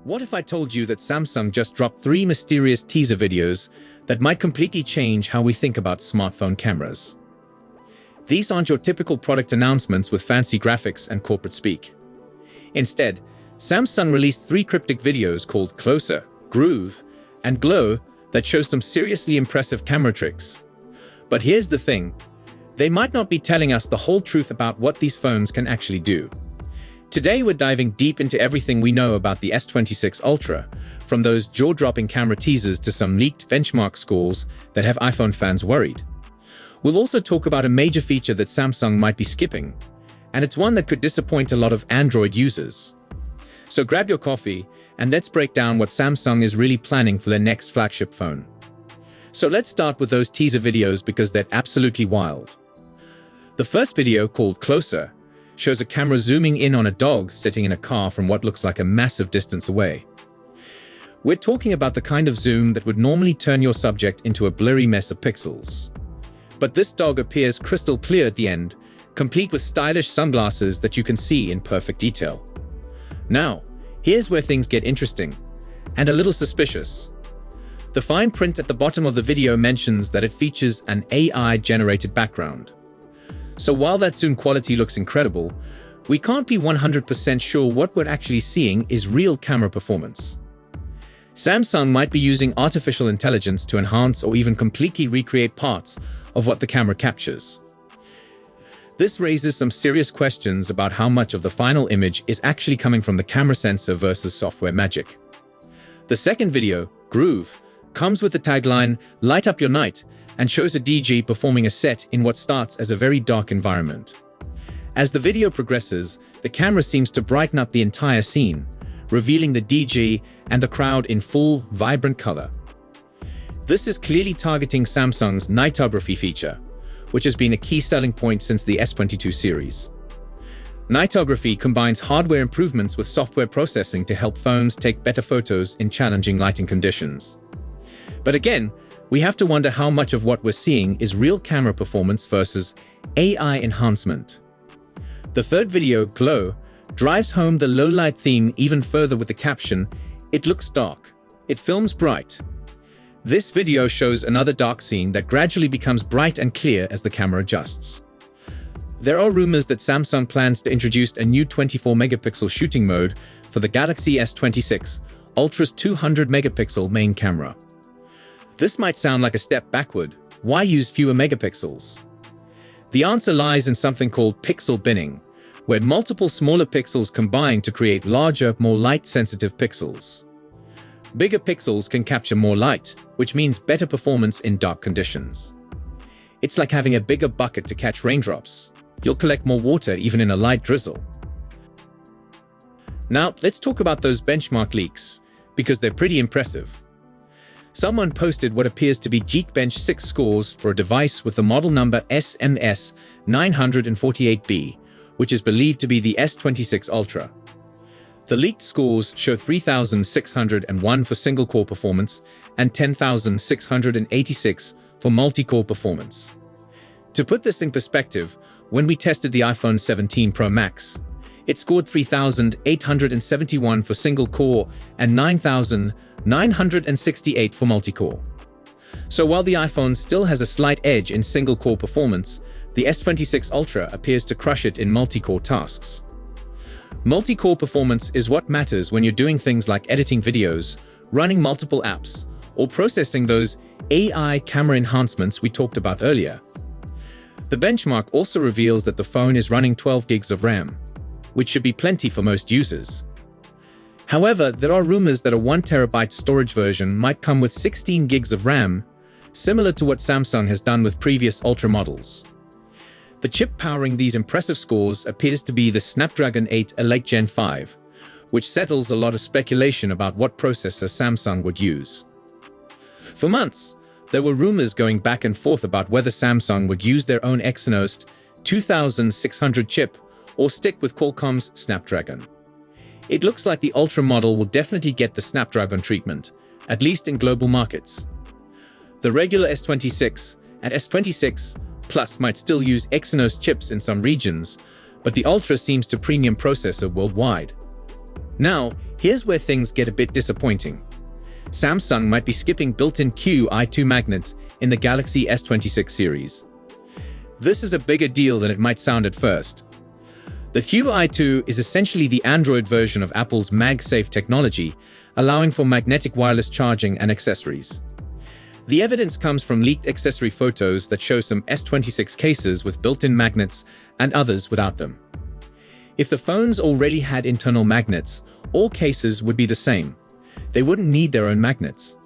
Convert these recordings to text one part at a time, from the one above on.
What if I told you that Samsung just dropped 3 mysterious teaser videos that might completely change how we think about smartphone cameras? These aren't your typical product announcements with fancy graphics and corporate speak. Instead, Samsung released 3 cryptic videos called Closer, Groove, and Glow that show some seriously impressive camera tricks. But here's the thing, they might not be telling us the whole truth about what these phones can actually do. Today we're diving deep into everything we know about the S26 Ultra, from those jaw-dropping camera teasers to some leaked benchmark scores that have iPhone fans worried. We'll also talk about a major feature that Samsung might be skipping, and it's one that could disappoint a lot of Android users. So grab your coffee and let's break down what Samsung is really planning for their next flagship phone. So let's start with those teaser videos because they're absolutely wild. The first video, called Closer, shows a camera zooming in on a dog sitting in a car from what looks like a massive distance away. We're talking about the kind of zoom that would normally turn your subject into a blurry mess of pixels. But this dog appears crystal clear at the end, complete with stylish sunglasses that you can see in perfect detail. Now, here's where things get interesting, and a little suspicious. The fine print at the bottom of the video mentions that it features an AI-generated background. So while that zoom quality looks incredible, we can't be 100% sure what we're actually seeing is real camera performance. Samsung might be using artificial intelligence to enhance or even completely recreate parts of what the camera captures. This raises some serious questions about how much of the final image is actually coming from the camera sensor versus software magic. The second video, Groove, comes with the tagline, "Light up your night," and shows a DJ performing a set in what starts as a very dark environment. As the video progresses, the camera seems to brighten up the entire scene, revealing the DJ and the crowd in full, vibrant color. This is clearly targeting Samsung's Nightography feature, which has been a key selling point since the S22 series. Nightography combines hardware improvements with software processing to help phones take better photos in challenging lighting conditions. But again, we have to wonder how much of what we're seeing is real camera performance versus AI enhancement. The third video, Glow, drives home the low-light theme even further with the caption, "It looks dark. It films bright." This video shows another dark scene that gradually becomes bright and clear as the camera adjusts. There are rumors that Samsung plans to introduce a new 24-megapixel shooting mode for the Galaxy S26 Ultra's 200-megapixel main camera. This might sound like a step backward. Why use fewer megapixels? The answer lies in something called pixel binning, where multiple smaller pixels combine to create larger, more light-sensitive pixels. Bigger pixels can capture more light, which means better performance in dark conditions. It's like having a bigger bucket to catch raindrops. You'll collect more water even in a light drizzle. Now, let's talk about those benchmark leaks, because they're pretty impressive. Someone posted what appears to be Geekbench 6 scores for a device with the model number SMS 948B, which is believed to be the S26 Ultra. The leaked scores show 3,601 for single-core performance and 10,686 for multi-core performance. To put this in perspective, when we tested the iPhone 17 Pro Max, it scored 3,871 for single-core and 9,968 for multi-core. So while the iPhone still has a slight edge in single-core performance, the S26 Ultra appears to crush it in multi-core tasks. Multi-core performance is what matters when you're doing things like editing videos, running multiple apps, or processing those AI camera enhancements we talked about earlier. The benchmark also reveals that the phone is running 12 gigs of RAM, which should be plenty for most users. However, there are rumors that a 1 terabyte storage version might come with 16 gigs of RAM, similar to what Samsung has done with previous Ultra models. The chip powering these impressive scores appears to be the Snapdragon 8 Elite Gen 5, which settles a lot of speculation about what processor Samsung would use. For months, there were rumors going back and forth about whether Samsung would use their own Exynos 2600 chip or stick with Qualcomm's Snapdragon. It looks like the Ultra model will definitely get the Snapdragon treatment, at least in global markets. The regular S26 and S26 Plus might still use Exynos chips in some regions, but the Ultra seems to premium processor worldwide. Now, here's where things get a bit disappointing. Samsung might be skipping built-in Qi2 magnets in the Galaxy S26 series. This is a bigger deal than it might sound at first. The Qi2 is essentially the Android version of Apple's MagSafe technology, allowing for magnetic wireless charging and accessories. The evidence comes from leaked accessory photos that show some S26 cases with built-in magnets and others without them. If the phones already had internal magnets, all cases would be the same. They wouldn't need their own magnets.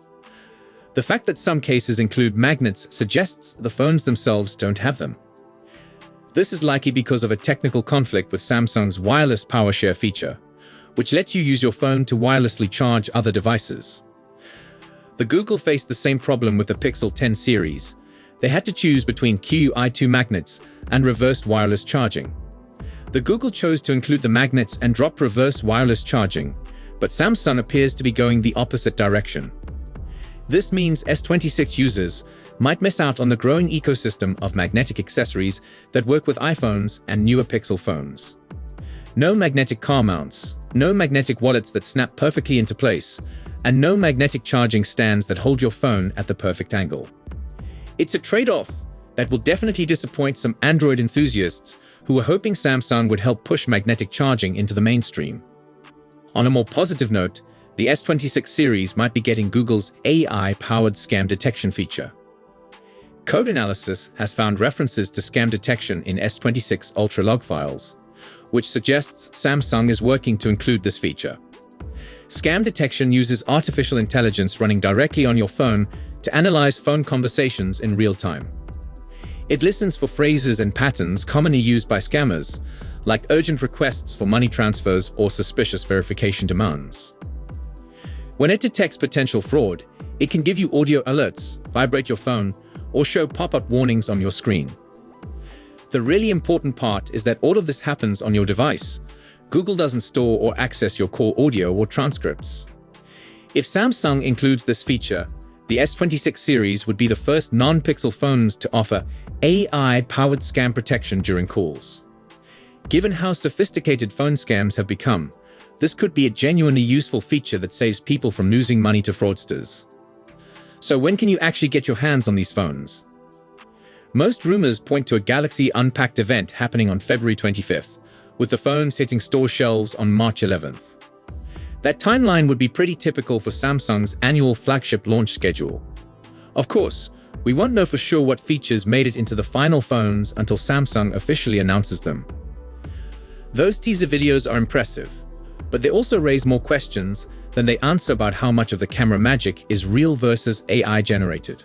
The fact that some cases include magnets suggests the phones themselves don't have them. This is likely because of a technical conflict with Samsung's wireless power share feature, which lets you use your phone to wirelessly charge other devices. The Google faced the same problem with the Pixel 10 series. They had to choose between Qi2 magnets and reversed wireless charging. The Google chose to include the magnets and drop reverse wireless charging, but Samsung appears to be going the opposite direction. This means S26 users might miss out on the growing ecosystem of magnetic accessories that work with iPhones and newer Pixel phones. No magnetic car mounts, no magnetic wallets that snap perfectly into place, and no magnetic charging stands that hold your phone at the perfect angle. It's a trade-off that will definitely disappoint some Android enthusiasts who were hoping Samsung would help push magnetic charging into the mainstream. On a more positive note, the S26 series might be getting Google's AI-powered scam detection feature. Code analysis has found references to scam detection in S26 Ultra log files, which suggests Samsung is working to include this feature. Scam detection uses artificial intelligence running directly on your phone to analyze phone conversations in real time. It listens for phrases and patterns commonly used by scammers, like urgent requests for money transfers or suspicious verification demands. When it detects potential fraud, it can give you audio alerts, vibrate your phone, or show pop-up warnings on your screen. The really important part is that all of this happens on your device. Google doesn't store or access your call audio or transcripts. If Samsung includes this feature, the S26 series would be the first non-Pixel phones to offer AI-powered scam protection during calls. Given how sophisticated phone scams have become, this could be a genuinely useful feature that saves people from losing money to fraudsters. So when can you actually get your hands on these phones? Most rumors point to a Galaxy Unpacked event happening on February 25th, with the phones hitting store shelves on March 11th. That timeline would be pretty typical for Samsung's annual flagship launch schedule. Of course, we won't know for sure what features made it into the final phones until Samsung officially announces them. Those teaser videos are impressive, but they also raise more questions than they answer about how much of the camera magic is real versus AI generated.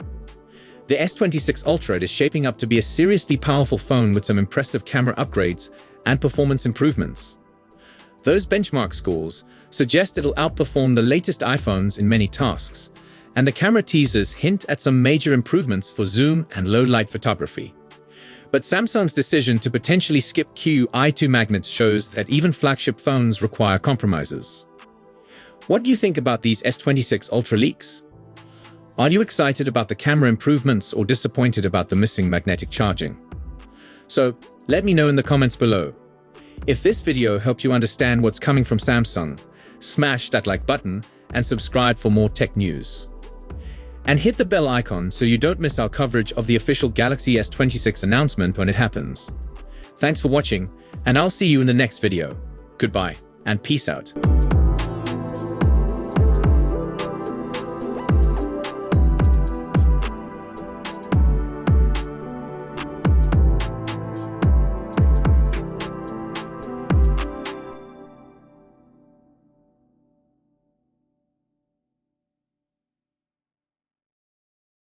The S26 Ultra is shaping up to be a seriously powerful phone with some impressive camera upgrades and performance improvements. Those benchmark scores suggest it'll outperform the latest iPhones in many tasks, and the camera teasers hint at some major improvements for zoom and low-light photography. But Samsung's decision to potentially skip Qi2 magnets shows that even flagship phones require compromises. What do you think about these S26 Ultra leaks? Are you excited about the camera improvements or disappointed about the missing magnetic charging? So, let me know in the comments below. If this video helped you understand what's coming from Samsung, smash that like button and subscribe for more tech news. And hit the bell icon so you don't miss our coverage of the official Galaxy S26 announcement when it happens. Thanks for watching, and I'll see you in the next video. Goodbye, and peace out.